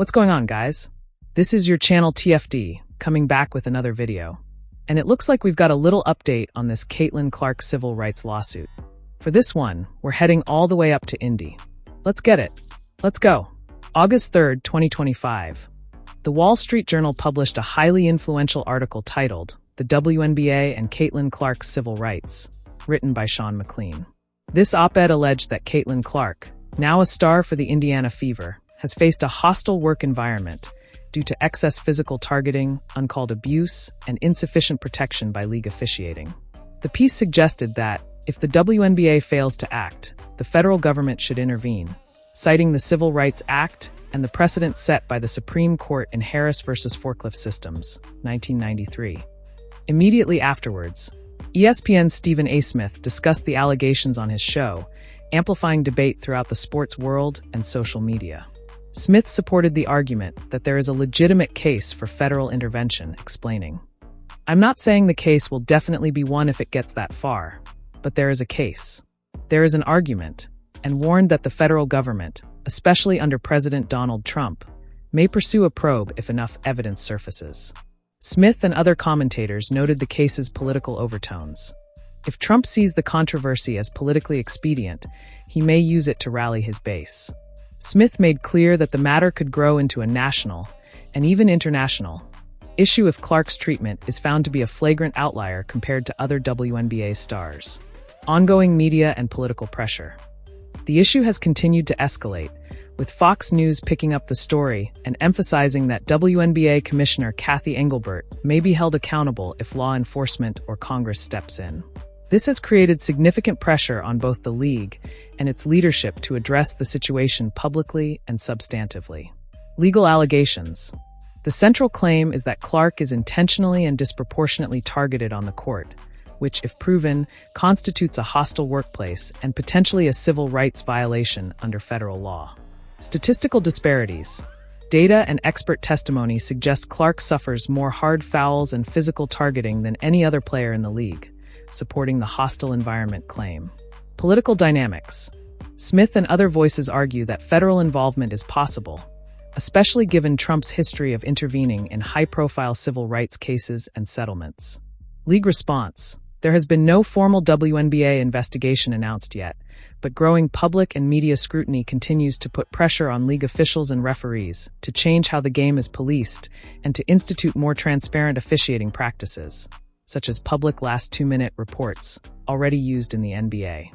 What's going on, guys? This is your channel TFD, coming back with another video. And it looks like we've got a little update on this Caitlin Clark civil rights lawsuit. For this one, we're heading all the way up to Indy. Let's get it. Let's go. August 3rd, 2025. The Wall Street Journal published a highly influential article titled The WNBA and Caitlin Clark's Civil Rights, written by Sean McLean. This op-ed alleged that Caitlin Clark, now a star for the Indiana Fever, has faced a hostile work environment due to excess physical targeting, uncalled abuse, and insufficient protection by league officiating. The piece suggested that, if the WNBA fails to act, the federal government should intervene, citing the Civil Rights Act and the precedent set by the Supreme Court in Harris v. Forklift Systems, 1993. Immediately afterwards, ESPN's Stephen A. Smith discussed the allegations on his show, amplifying debate throughout the sports world and social media. Smith supported the argument that there is a legitimate case for federal intervention, explaining, "I'm not saying the case will definitely be won if it gets that far, but there is a case. There is an argument," and warned that the federal government, especially under President Donald Trump, may pursue a probe if enough evidence surfaces. Smith and other commentators noted the case's political overtones. If Trump sees the controversy as politically expedient, he may use it to rally his base. Smith made clear that the matter could grow into a national, and even international, issue if Clark's treatment is found to be a flagrant outlier compared to other WNBA stars. Ongoing media and political pressure. The issue has continued to escalate, with Fox News picking up the story and emphasizing that WNBA Commissioner Cathy Engelbert may be held accountable if law enforcement or Congress steps in. This has created significant pressure on both the league and its leadership to address the situation publicly and substantively. Legal allegations. The central claim is that Clark is intentionally and disproportionately targeted on the court, which, if proven, constitutes a hostile workplace and potentially a civil rights violation under federal law. Statistical disparities. Data and expert testimony suggest Clark suffers more hard fouls and physical targeting than any other player in the league, supporting the hostile environment claim. Political dynamics. Smith and other voices argue that federal involvement is possible, especially given Trump's history of intervening in high-profile civil rights cases and settlements. League response. There has been no formal WNBA investigation announced yet, but growing public and media scrutiny continues to put pressure on league officials and referees to change how the game is policed and to institute more transparent officiating practices, such as public last 2-minute reports, already used in the NBA.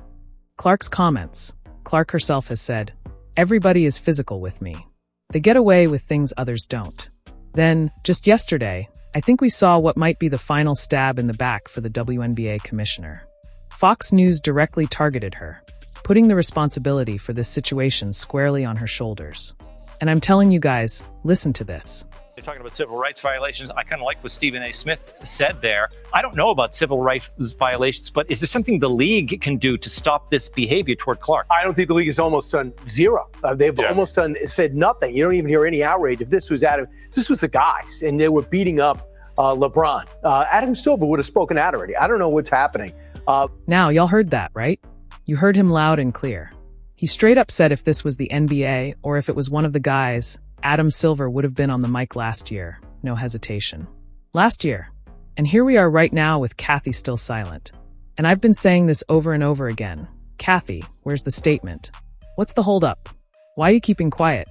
Clark's comments. Clark herself has said, "Everybody is physical with me. They get away with things others don't." Then, just yesterday, I think we saw what might be the final stab in the back for the WNBA commissioner. Fox News directly targeted her, putting the responsibility for this situation squarely on her shoulders. And I'm telling you guys, listen to this. They're talking about civil rights violations. I kind of like what Stephen A. Smith said there. I don't know about civil rights violations, but is there something the league can do to stop this behavior toward Clark? I don't think the league has almost done zero. They've almost said nothing. You don't even hear any outrage. If this was the guys and they were beating up LeBron, Adam Silver would have spoken out already. I don't know what's happening. Now, y'all heard that, right? You heard him loud and clear. He straight up said if this was the NBA or if it was one of the guys, Adam Silver would have been on the mic last year, no hesitation. Last year. And here we are right now with Cathy still silent. And I've been saying this over and over again. Cathy, where's the statement? What's the holdup? Why are you keeping quiet?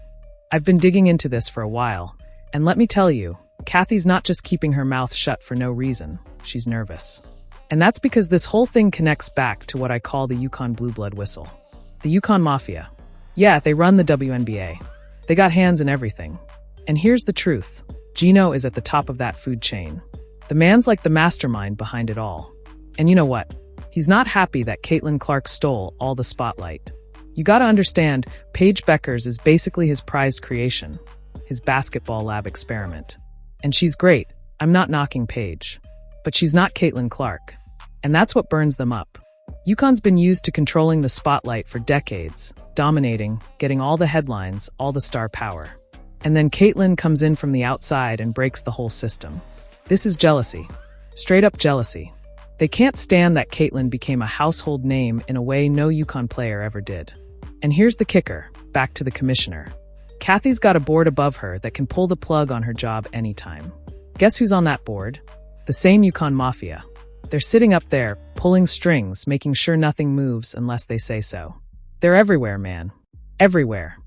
I've been digging into this for a while, and let me tell you, Cathy's not just keeping her mouth shut for no reason. She's nervous. And that's because this whole thing connects back to what I call the UConn blue blood whistle. The UConn Mafia. Yeah, they run the WNBA. They got hands in everything. And here's the truth. Gino is at the top of that food chain. The man's like the mastermind behind it all. And you know what? He's not happy that Caitlin Clark stole all the spotlight. You gotta understand, Paige Bueckers is basically his prized creation, his basketball lab experiment. And she's great. I'm not knocking Paige. But she's not Caitlin Clark. And that's what burns them up. UConn's been used to controlling the spotlight for decades, dominating, getting all the headlines, all the star power. And then Caitlin comes in from the outside and breaks the whole system. This is jealousy. Straight up jealousy. They can't stand that Caitlin became a household name in a way no UConn player ever did. And here's the kicker, back to the commissioner. Kathy's got a board above her that can pull the plug on her job anytime. Guess who's on that board? The same UConn mafia. They're sitting up there, pulling strings, making sure nothing moves unless they say so. They're everywhere, man. Everywhere.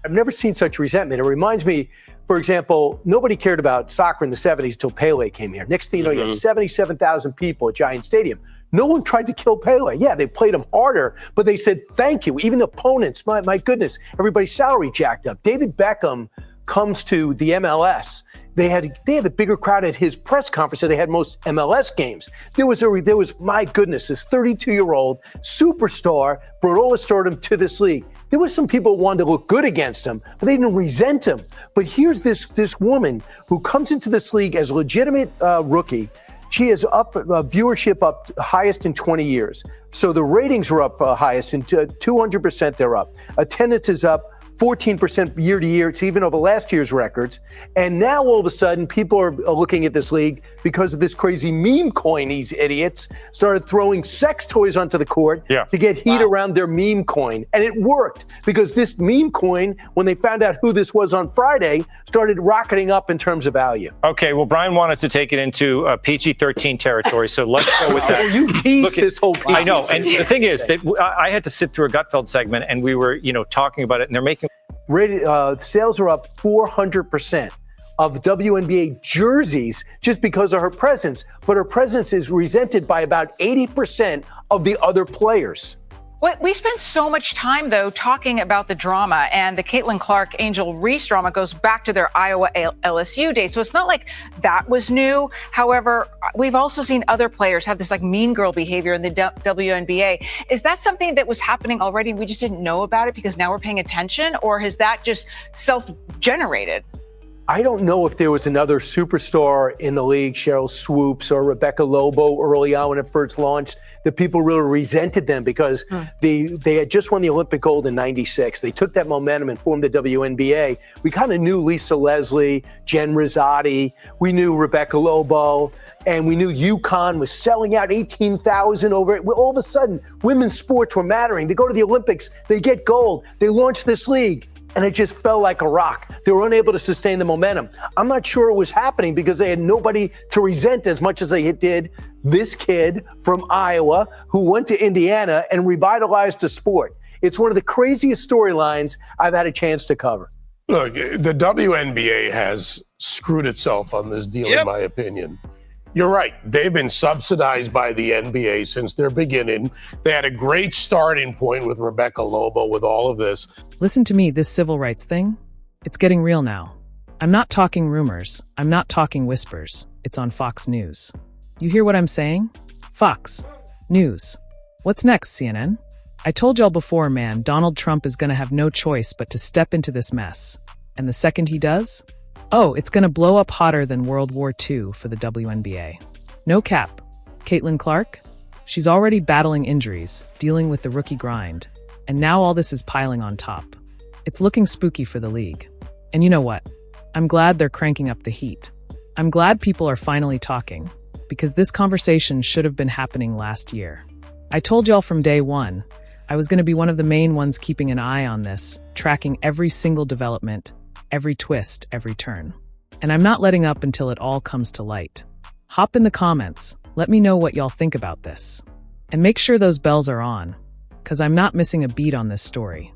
I've never seen such resentment. It reminds me, for example, nobody cared about soccer in the 70s until Pele came here. Next thing you know, you have 77,000 people at Giant Stadium. No one tried to kill Pele. Yeah, they played him harder, but they said thank you. Even opponents, my goodness, everybody's salary jacked up. David Beckham comes to the MLS. They had a bigger crowd at his press conference than they had most MLS games. There was my goodness, this 32-year-old superstar brought all the stardom to this league. There was some people who wanted to look good against him, but they didn't resent him. But here's this woman who comes into this league as a legitimate rookie. She is up viewership up highest in 20 years. So the ratings are up highest, and 200% they're up. Attendance is up 14% year to year. It's even over last year's records. And now all of a sudden, people are looking at this league because of this crazy meme coin. These idiots started throwing sex toys onto the court to get heat around their meme coin. And it worked because this meme coin, when they found out who this was on Friday, started rocketing up in terms of value. Okay, well, Brian wanted to take it into PG-13 territory, so let's go with that. You teased this whole PG. I know, and the thing is that I had to sit through a Gutfeld segment, and we were, talking about it, and they're making sales are up 400% of WNBA jerseys just because of her presence. But her presence is resented by about 80% of the other players. Well, we spent so much time, though, talking about the drama, and the Caitlin Clark Angel Reese drama goes back to their Iowa LSU days. So it's not like that was new. However, we've also seen other players have this mean girl behavior in the WNBA. Is that something that was happening already? We just didn't know about it because now we're paying attention, or is that just self-generated? I don't know if there was another superstar in the league, Cheryl Swoops or Rebecca Lobo, early on when it first launched, that people really resented them because they had just won the Olympic gold in '96. They took that momentum and formed the WNBA. We kind of knew Lisa Leslie, Jen Rosati, we knew Rebecca Lobo, and we knew UConn was selling out 18,000 over it. All of a sudden, women's sports were mattering. They go to the Olympics, they get gold, they launch this league. And it just fell like a rock. They were unable to sustain the momentum. I'm not sure it was happening because they had nobody to resent as much as they did this kid from Iowa who went to Indiana and revitalized the sport. It's one of the craziest storylines I've had a chance to cover. Look, the WNBA has screwed itself on this deal, in my opinion. You're right. They've been subsidized by the NBA since their beginning. They had a great starting point with Rebecca Lobo with all of this. Listen to me, this civil rights thing, it's getting real now. I'm not talking rumors. I'm not talking whispers. It's on Fox News. You hear what I'm saying? Fox News. What's next, CNN? I told y'all before, man, Donald Trump is gonna have no choice but to step into this mess. And the second he does, it's gonna blow up hotter than World War II for the WNBA. No cap. Caitlin Clark? She's already battling injuries, dealing with the rookie grind, and now all this is piling on top. It's looking spooky for the league. And you know what? I'm glad they're cranking up the heat. I'm glad people are finally talking, because this conversation should have been happening last year. I told y'all from day one, I was gonna be one of the main ones keeping an eye on this, tracking every single development, every twist, every turn. And I'm not letting up until it all comes to light. Hop in the comments, let me know what y'all think about this. And make sure those bells are on, because I'm not missing a beat on this story.